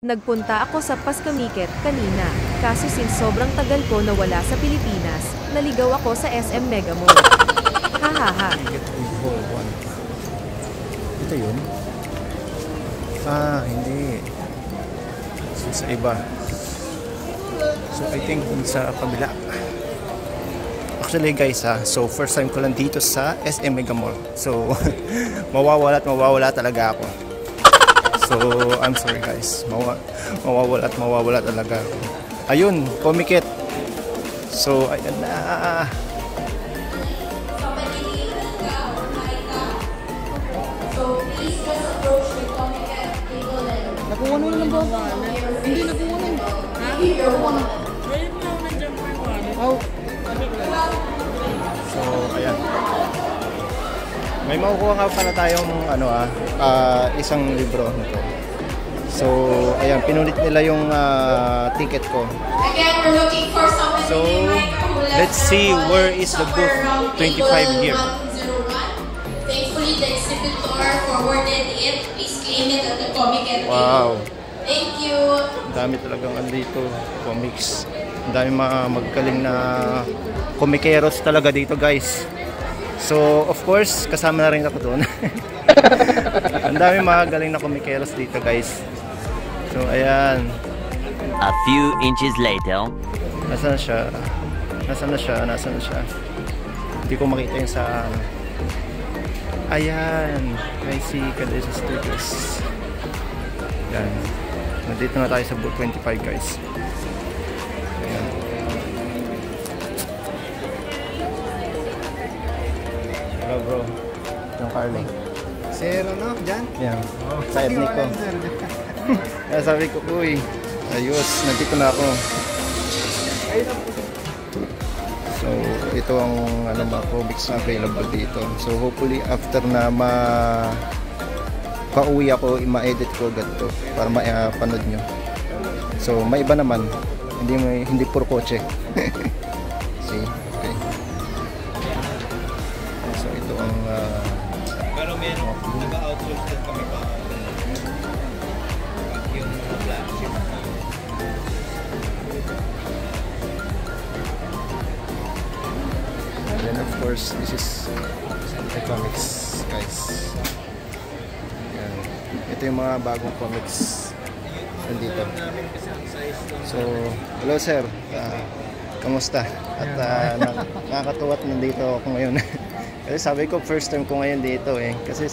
Nagpunta ako sa Pascamiket kanina, kaso since sobrang tagal ko nawala sa Pilipinas, naligaw ako sa SM Mega Mall. Hahaha. Ito yun? Hindi. So, sa iba. So, I think sa kabila. Actually guys so first time ko lang dito sa SM Mega Mall. So, mawawala talaga ako. So, I'm sorry guys. Mawawala talaga ako. Ayun, Comiket. So, ayan na. Nakuha na lang ba? Hindi nakuha na. Nakuha na. So, ayan. May makukuha nga pala tayong isang libro nito. So, ayan, pinulit nila yung ticket ko. Again, we're looking for someone. So, let's see where is the booth 25 here. Thankfully, the exhibitor forwarded it. Please claim it at the Comiket. Wow. Thank you. Ang dami talagang andito, comics. Ang dami mga magkaling na komikeros talaga dito guys. So, of course, kasama na rin ako doon. Ang dami mga galing na komikeros dito guys. So, ayan. A few inches later. Nasaan na siya? Hindi ko makita yun sa ayan. I see Cadena Studios. Ayan. Nandito na tayo sa booth 25 guys. Ayan. Hello bro. Yung Carlo. Sir, ano? Diyan? Yan. Sa ethnic ko. Kaya sabi ko, uy, ayos, nandito na ako. So, ito ang mga comics na available dito. So, hopefully, after na pauwi ako, ma-edit ko agad to para ma-panood nyo. So, may iba naman. Hindi puro kotse. See? Okay. So, ito ang pero meron nag-outsource din kami pa yung flagship. And then of course this is the comics guys. Yan. Ito yung mga bagong comics nandito. So hello sir, kamusta? At nakakatuwa at nandito ako ngayon. Kasi sabi ko first time ko ngayon dito kasi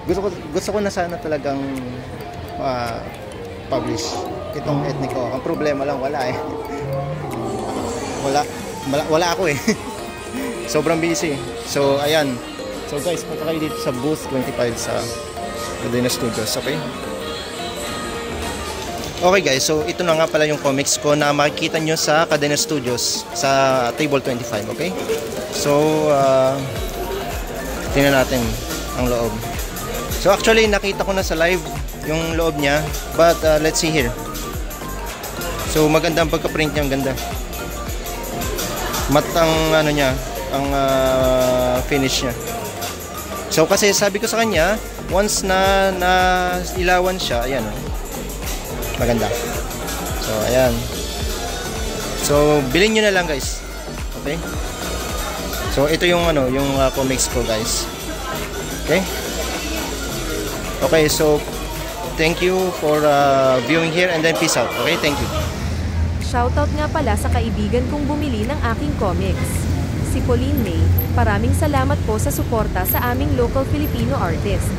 gusto ko na sana talagang publish itong ethnic ko. Ang problema lang wala wala ako sobrang busy. So ayan, so guys, punta kayo dito sa booth 25 sa Cadena Studios. Okay guys, so ito na nga pala yung comics ko na makikita nyo sa Cadena Studios sa table 25. Okay, so tingnan natin ang loob. So actually nakita ko na sa live yung loob niya, but let's see here. So maganda ang pagka-print niya, ang ganda. Matang niya, ang finish niya. So kasi sabi ko sa kanya, once na ilawan siya, ayan maganda. So ayan. So bilhin niyo na lang guys. Okay? So ito yung yung comics ko guys. Okay? Okay, so thank you for viewing here and then peace out. Okay, thank you. Shoutout nga pala sa kaibigan kong bumili ng aking comics, si Pauline May. Maraming salamat po sa suporta sa aming local Filipino artist.